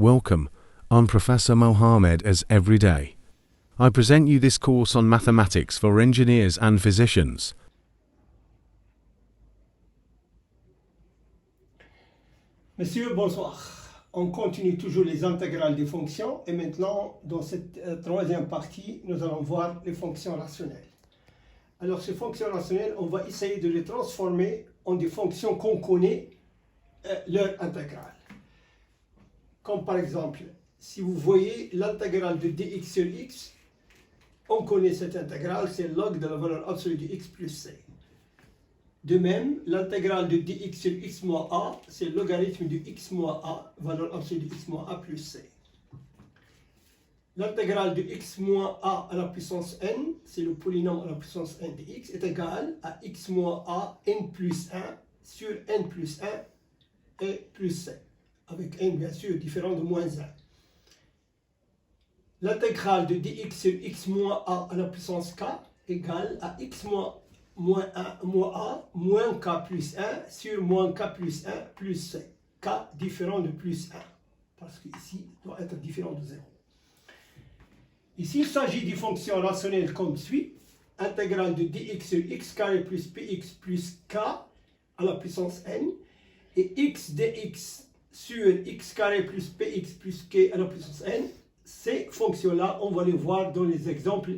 Welcome, I'm Professor Mohammed as every day. I present you this course on mathematics for engineers and physicians. Messieurs, bonsoir. On continue toujours les intégrales des fonctions et maintenant, dans cette troisième partie, nous allons voir les fonctions rationnelles. Alors, ces fonctions rationnelles, on va essayer de les transformer en des fonctions qu'on connaît, leur intégrale. Comme par exemple, si vous voyez l'intégrale de dx sur x, on connaît cette intégrale, c'est log de la valeur absolue de x plus c. De même, l'intégrale de dx sur x moins a, c'est le logarithme de x moins a, valeur absolue de x moins a plus c. L'intégrale de x moins a à la puissance n, c'est le polynôme à la puissance n de x, est égal à x moins a n plus 1 sur n plus 1 et plus c. Avec n bien sûr différent de moins 1. L'intégrale de dx sur x moins a à la puissance k égale à x moins a moins k plus 1 sur moins k plus 1 plus c. K différent de plus 1, parce qu'ici il doit être différent de 0. Ici il s'agit d'une fonction rationnelle comme suit. Intégrale de dx sur x carré plus px plus k à la puissance n et x dx sur x carré plus px plus k à la puissance n. Ces fonctions-là, on va les voir dans les exemples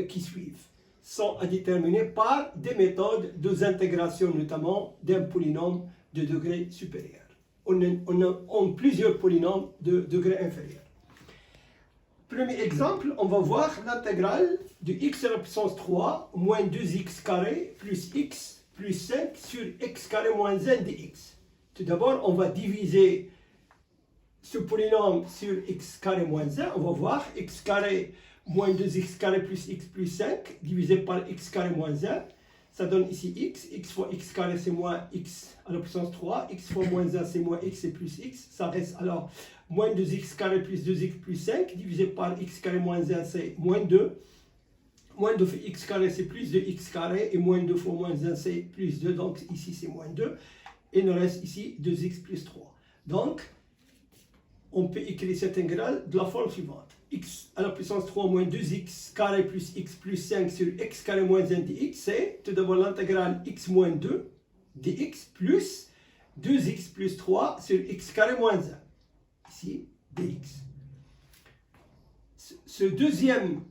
qui suivent, sont à déterminer par des méthodes d'intégration, notamment d'un polynôme de degré supérieur. On a plusieurs polynômes de degré inférieur. Premier exemple, on va voir l'intégrale de x à la puissance 3 moins 2x carré plus x plus 5 sur x carré moins 1 dx. Tout d'abord, on va diviser ce polynôme sur x carré moins 1. On va voir x carré moins 2x carré plus x plus 5 divisé par x carré moins 1. Ça donne ici x. X fois x carré, c'est moins x à la puissance 3. X fois moins 1, c'est moins x et plus x. Ça reste alors moins 2x carré plus 2x plus 5 divisé par x carré moins 1, c'est moins 2. Moins 2 fois x carré, c'est plus 2x carré. Et moins 2 fois moins 1, c'est plus 2. Donc ici, c'est moins 2. Et il nous reste ici 2x plus 3. Donc, on peut écrire cette intégrale de la forme suivante. X à la puissance 3 moins 2x carré plus x plus 5 sur x carré moins 1 dx, c'est tout d'abord l'intégrale x moins 2 dx plus 2x plus 3 sur x carré moins 1. Ici, dx. Ce deuxième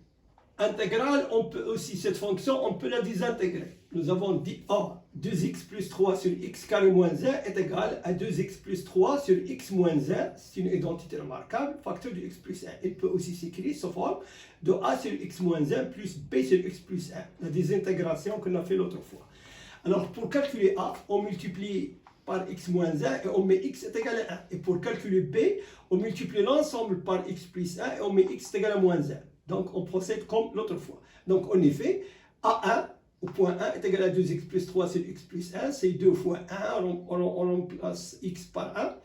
intégrale, on peut aussi, cette fonction, on peut la désintégrer. Nous avons dit A, 2x plus 3 sur x carré moins 1 est égal à 2x plus 3 sur x moins 1. C'est une identité remarquable, facteur de x plus 1. Il peut aussi s'écrire sous forme de a sur x moins 1 plus b sur x plus 1. La désintégration qu'on a fait l'autre fois. Alors, pour calculer a, on multiplie par x moins 1 et on met x est égal à 1. Et pour calculer b, on multiplie l'ensemble par x plus 1 et on met x est égal à moins 1. Donc, on procède comme l'autre fois. Donc, en effet, A1 au point 1 est égal à 2x plus 3 sur x plus 1. C'est 2 fois 1, on remplace x par 1.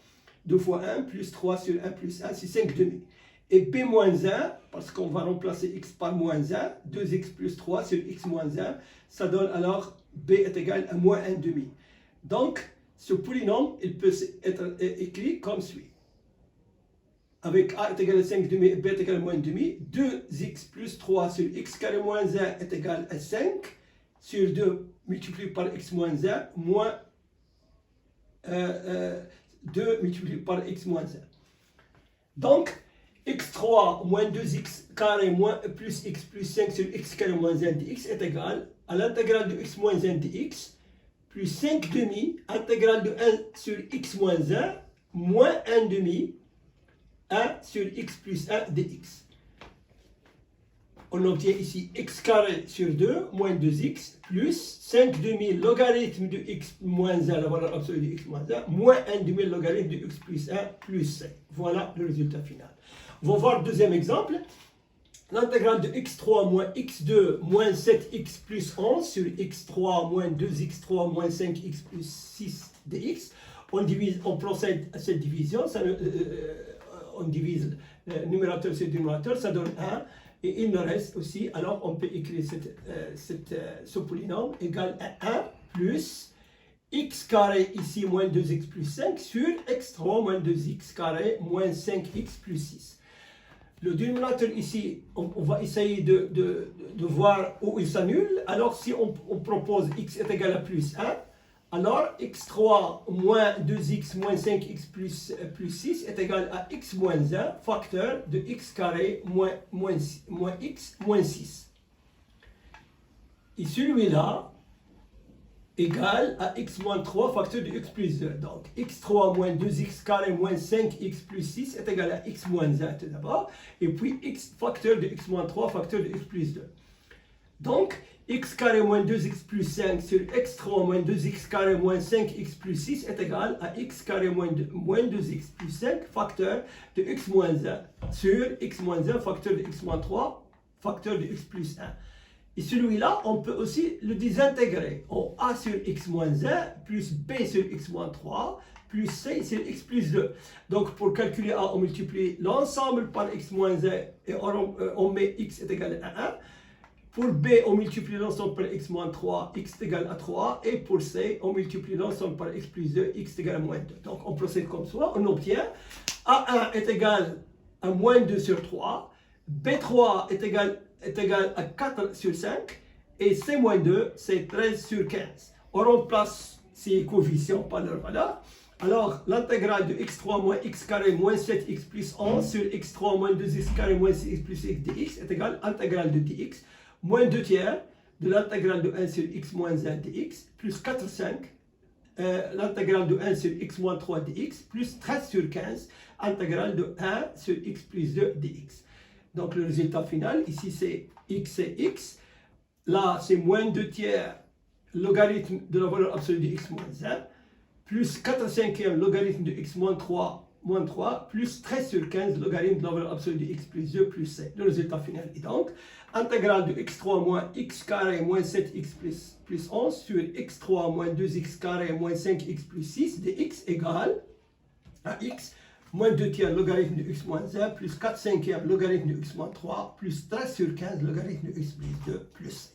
2 fois 1 plus 3 sur 1 plus 1, c'est 5 demi. Et b moins 1, parce qu'on va remplacer x par moins 1, 2x plus 3 sur x moins 1, ça donne alors b est égal à moins 1 demi. Donc, ce polynôme, il peut être écrit comme suit. Avec a est égal à 5 demi et b est égal à moins 1 demi, 2x plus 3 sur x carré moins 1 est égal à 5 sur 2 multiplié par x moins 1 moins 2 multiplié par x moins 1. Donc, x3 moins 2x carré moins plus x plus 5 sur x carré moins 1 dx est égal à l'intégrale de x moins 1 dx plus 5 demi intégrale de 1 sur x moins 1 moins 1 demi 1 sur x plus 1 dx. On obtient ici x carré sur 2 moins 2x plus 5 demi logarithme de x moins 1, la valeur absolue de x moins 1, moins 1 demi logarithme de x plus 1 plus c. Voilà le résultat final. On va voir le deuxième exemple. L'intégrale de x3 moins x2 moins 7x plus 11 sur x3 moins 2x3 moins 5x plus 6 dx. On procède à cette division. On divise le numérateur sur le dénominateur, ça donne 1. Et il nous reste aussi, alors on peut écrire ce polynôme égal à 1 plus x carré ici moins 2x plus 5 sur x3 moins 2x carré moins 5x plus 6. Le dénominateur ici, on va essayer de voir où il s'annule. Alors si on propose x est égal à plus 1, alors x3 moins 2x moins 5x plus 6 est égal à x moins 1, facteur de x carré moins x moins 6. Et celui-là égal à x moins 3 facteur de x plus 2. Donc x3 moins 2x carré moins 5x plus 6 est égal à x moins 1 tout d'abord. Et puis x facteur de x moins 3 facteur de x plus 2. Donc x carré moins 2x plus 5 sur x3 moins 2x carré moins 5x plus 6 est égal à x carré moins 2x plus 5 facteur de x moins 1 sur x moins 1 facteur de x moins 3 facteur de x plus 1. Et celui-là, on peut aussi le désintégrer en a sur x moins 1 plus b sur x moins 3 plus c sur x plus 2. Donc pour calculer a, on multiplie l'ensemble par x moins 1 et on met x est égal à 1. Pour b, on multiplie l'ensemble par x moins 3, x est égal à 3. Et pour c, on multiplie l'ensemble par x plus 2, x est égal à moins 2. Donc on procède comme ça, on obtient a1 est égal à moins 2 sur 3, b3 est égal à 4 sur 5 et c-2 c'est 13 sur 15. On remplace ces coefficients par leur valeur. Alors l'intégrale de x3 moins x carré moins 7x plus 11 sur x3 moins 2x carré moins 6x plus x dx est égal à l'intégrale de dx moins 2 tiers de l'intégrale de 1 sur x moins 1 dx plus 4 5 l'intégrale de 1 sur x moins 3 dx plus 13 sur 15 intégrale de 1 sur x plus 2 dx. Donc le résultat final, ici c'est x, là c'est moins 2 tiers logarithme de la valeur absolue de x moins 1, plus 4 cinquièmes logarithme de x moins 3, plus 13 sur 15 logarithme de la valeur absolue de x plus 2 plus c. Le résultat final est donc intégrale de x3 moins x carré moins 7x plus 11 sur x3 moins 2x carré moins 5x plus 6 dx égale à x moins 2 tiers logarithme de x moins 1 plus 4 cinquièmes logarithme de x moins 3 plus 13 sur 15 logarithme de x plus 2 plus c.